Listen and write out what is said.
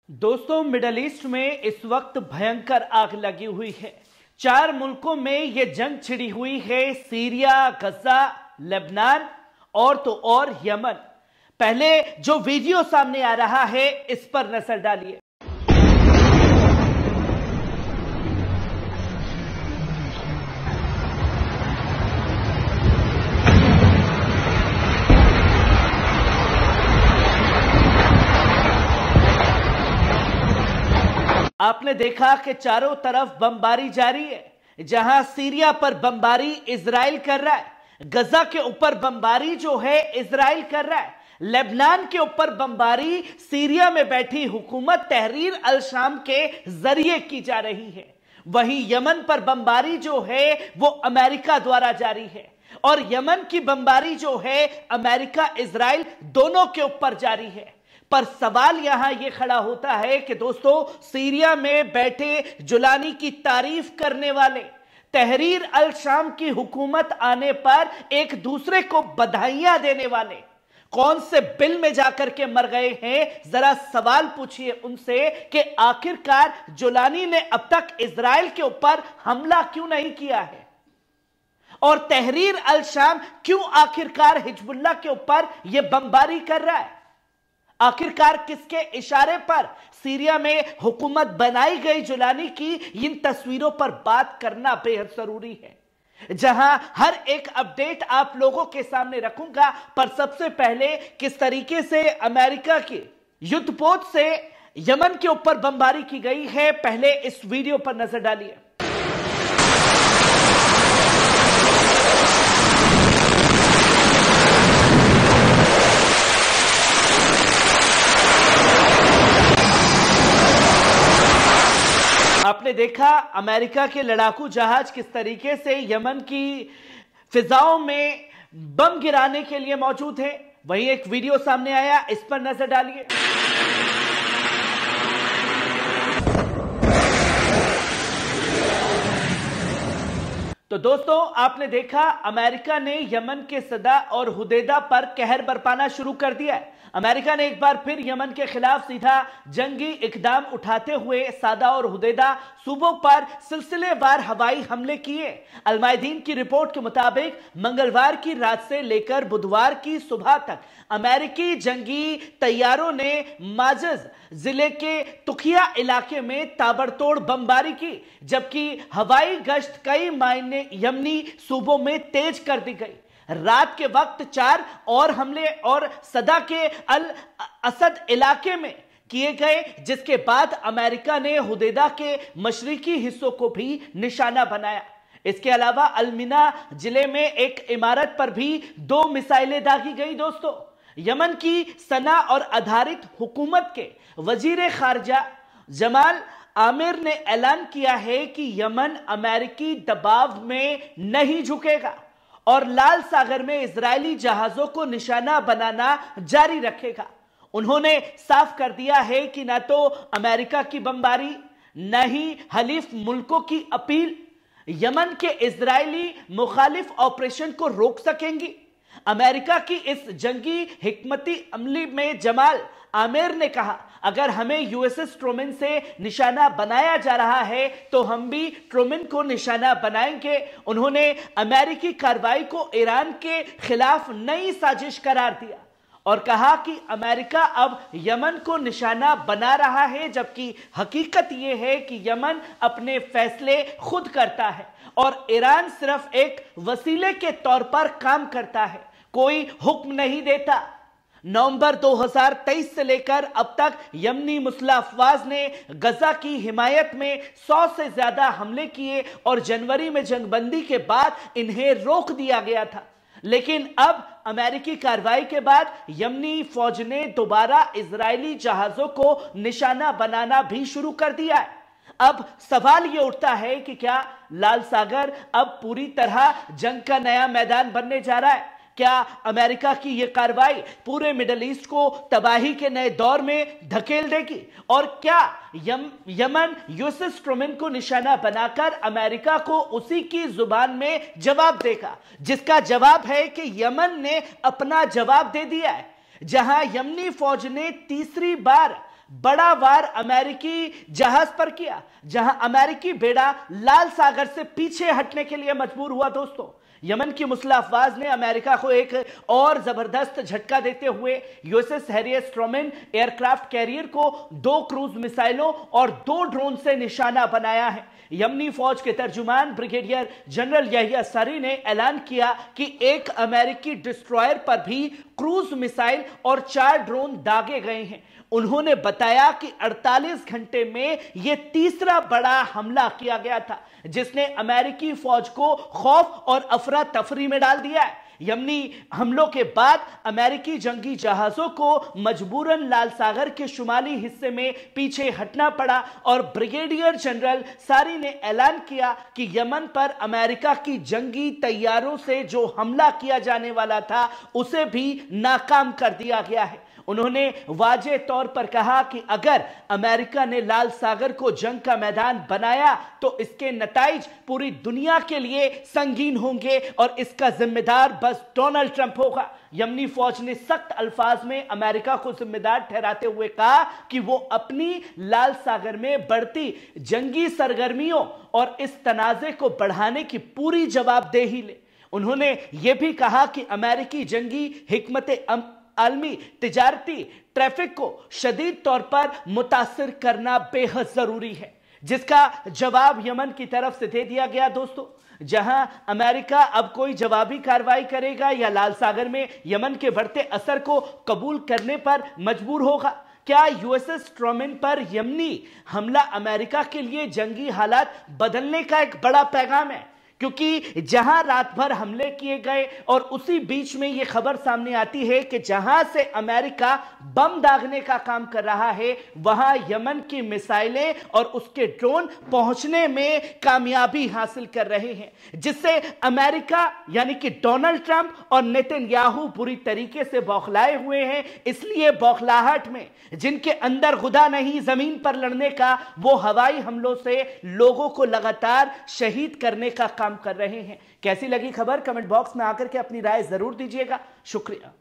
दोस्तों, middle east में इस वक्त भयंकर आग लगी हुई है। 4 मुल्कों में यह जंग छिड़ी हुई है। सीरिया, गजा, लेबनान और तो और यमन। पहले जो वीडियो सामने आ रहा है इस पर नजर डालिए। आपने देखा कि चारों तरफ बमबारी जारी है। जहां सीरिया पर बमबारी इजराइल कर रहा है, गजा के ऊपर बमबारी जो है इजराइल कर रहा है, लेबनान के ऊपर बमबारी सीरिया में बैठी हुकूमत तहरीर अल शाम के जरिए की जा रही है। वहीं यमन पर बमबारी जो है वो अमेरिका द्वारा जारी है और यमन की बमबारी जो है अमेरिका इजराइल दोनों के ऊपर जारी है। पर सवाल यहां यह खड़ा होता है कि दोस्तों, सीरिया में बैठे जुलानी की तारीफ करने वाले, तहरीर अल शाम की हुकूमत आने पर एक दूसरे को बधाइयां देने वाले कौन से बिल में जाकर के मर गए हैं? जरा सवाल पूछिए उनसे कि आखिरकार जुलानी ने अब तक इजराइल के ऊपर हमला क्यों नहीं किया है और तहरीर अल शाम क्यों आखिरकार हिजबुल्लाह के ऊपर यह बमबारी कर रहा है? आखिरकार किसके इशारे पर सीरिया में हुकूमत बनाई गई जुलानी की? इन तस्वीरों पर बात करना बेहद जरूरी है, जहां हर एक अपडेट आप लोगों के सामने रखूंगा। पर सबसे पहले किस तरीके से अमेरिका के युद्धपोत से यमन के ऊपर बमबारी की गई है, पहले इस वीडियो पर नजर डालिए। आपने देखा अमेरिका के लड़ाकू जहाज किस तरीके से यमन की फिजाओं में बम गिराने के लिए मौजूद है। वहीं एक वीडियो सामने आया, इस पर नजर डालिए। तो दोस्तों, आपने देखा अमेरिका ने यमन के सदा और हुदैदा पर कहर बरपाना शुरू कर दिया है। अमेरिका ने एक बार फिर यमन के खिलाफ सीधा जंगी इकदाम उठाते हुए सादा और हुदैदा सूबों पर सिलसिलेवार हवाई हमले किए। अलमायदीन की रिपोर्ट के मुताबिक मंगलवार की रात से लेकर बुधवार की सुबह तक अमेरिकी जंगी तैयारों ने माजज जिले के तुखिया इलाके में ताबड़तोड़ बमबारी की, जबकि हवाई गश्त कई मायने यमनी सूबों में तेज कर दी गई। रात के वक्त 4 और हमले और सदा के अल असद इलाके में किए गए, जिसके बाद अमेरिका ने हुदैदा के मशरिकी हिस्सों को भी निशाना बनाया। इसके अलावा अलमिना जिले में एक इमारत पर भी 2 मिसाइलें दागी गई। दोस्तों, यमन की सना और आधारित हुकूमत के वजीर खारजा जमाल आमिर ने ऐलान किया है कि यमन अमेरिकी दबाव में नहीं झुकेगा और लाल सागर में इजरायली जहाजों को निशाना बनाना जारी रखेगा। उन्होंने साफ कर दिया है कि न तो अमेरिका की बमबारी, न ही हलीफ मुल्कों की अपील यमन के इजरायली मुखालिफ ऑपरेशन को रोक सकेंगी। अमेरिका की इस जंगी हिकमती अमली में जमाल आमिर ने कहा, अगर हमें यूएसएस ट्रूमैन से निशाना बनाया जा रहा है तो हम भी ट्रूमैन को निशाना बनाएंगे। उन्होंने अमेरिकी कार्रवाई को ईरान के खिलाफ नई साजिश करार दिया और कहा कि अमेरिका अब यमन को निशाना बना रहा है, जबकि हकीकत यह है कि यमन अपने फैसले खुद करता है और ईरान सिर्फ एक वसीले के तौर पर काम करता है, कोई हुक्म नहीं देता। नवंबर 2023 से लेकर अब तक यमनी मुस्लिम अफवाज ने गजा की हिमायत में 100 से ज्यादा हमले किए और जनवरी में जंगबंदी के बाद इन्हें रोक दिया गया था। लेकिन अब अमेरिकी कार्रवाई के बाद यमनी फौज ने दोबारा इजरायली जहाजों को निशाना बनाना भी शुरू कर दिया है। अब सवाल यह उठता है कि क्या लाल सागर अब पूरी तरह जंग का नया मैदान बनने जा रहा है? क्या अमेरिका की यह कार्रवाई पूरे मिडल ईस्ट को तबाही के नए दौर में धकेल देगी? और क्या यमन यूएसएस ट्रूमैन को निशाना बनाकर अमेरिका को उसी की जुबान में जवाब देगा, जिसका जवाब है कि यमन ने अपना जवाब दे दिया है। जहां यमनी फौज ने तीसरी बार बड़ा वार अमेरिकी जहाज पर किया, जहां अमेरिकी बेड़ा लाल सागर से पीछे हटने के लिए मजबूर हुआ। दोस्तों, यमन की मुस्लिम अफवाज ने अमेरिका को एक और जबरदस्त झटका देते हुए यूएसएस हैरियस ट्रूमैन एयरक्राफ्ट कैरियर को 2 क्रूज मिसाइलों और 2 ड्रोन से निशाना बनाया है। यमनी फौज के तर्जुमान ब्रिगेडियर जनरल यहिया सारी ने ऐलान किया कि एक अमेरिकी डिस्ट्रॉयर पर भी क्रूज मिसाइल और 4 ड्रोन दागे गए हैं। उन्होंने बताया कि 48 घंटे में यह तीसरा बड़ा हमला किया गया था, जिसने अमेरिकी फौज को खौफ और अफरा तफरी में डाल दिया है। यमनी हमलों के बाद अमेरिकी जंगी जहाजों को मजबूरन लाल सागर के शुमाली हिस्से में पीछे हटना पड़ा और ब्रिगेडियर जनरल सारी ने ऐलान किया कि यमन पर अमेरिका की जंगी तैयारों से जो हमला किया जाने वाला था उसे भी नाकाम कर दिया गया है। उन्होंने वाजे तौर पर कहा कि अगर अमेरिका ने लाल सागर को जंग का मैदान बनाया तो इसके नताइज पूरी दुनिया के लिए संगीन होंगे और इसका जिम्मेदार बस डोनाल्ड ट्रंप होगा। यमनी फौज ने सख्त अल्फाज में अमेरिका को जिम्मेदार ठहराते हुए कहा कि वो अपनी लाल सागर में बढ़ती जंगी सरगर्मियों और इस तनाज़े को बढ़ाने की पूरी जवाबदेही ले। उन्होंने यह भी कहा कि अमेरिकी जंगी हिकमत आलमी तिजारती ट्रैफिक को शदीद तौर पर मुतासिर करना बेहद जरूरी है, जिसका जवाब यमन की तरफ से दे दिया गया। दोस्तों, जहां अमेरिका अब कोई जवाबी कार्रवाई करेगा या लाल सागर में यमन के बढ़ते असर को कबूल करने पर मजबूर होगा। क्या यूएसएस ट्रूमैन पर यमनी हमला अमेरिका के लिए जंगी हालात बदलने का एक बड़ा पैगाम है? क्योंकि जहां रात भर हमले किए गए और उसी बीच में यह खबर सामने आती है कि जहां से अमेरिका बम दागने का काम कर रहा है वहां यमन की मिसाइलें और उसके ड्रोन पहुंचने में कामयाबी हासिल कर रहे हैं, जिससे अमेरिका यानी कि डोनाल्ड ट्रंप और नेतन्याहू बुरी तरीके से बौखलाए हुए हैं। इसलिए बौखलाहट में जिनके अंदर खुदा नहीं जमीन पर लड़ने का, वो हवाई हमलों से लोगों को लगातार शहीद करने का काम कर रहे हैं। कैसी लगी खबर? कमेंट बॉक्स में आकर के अपनी राय जरूर दीजिएगा। शुक्रिया।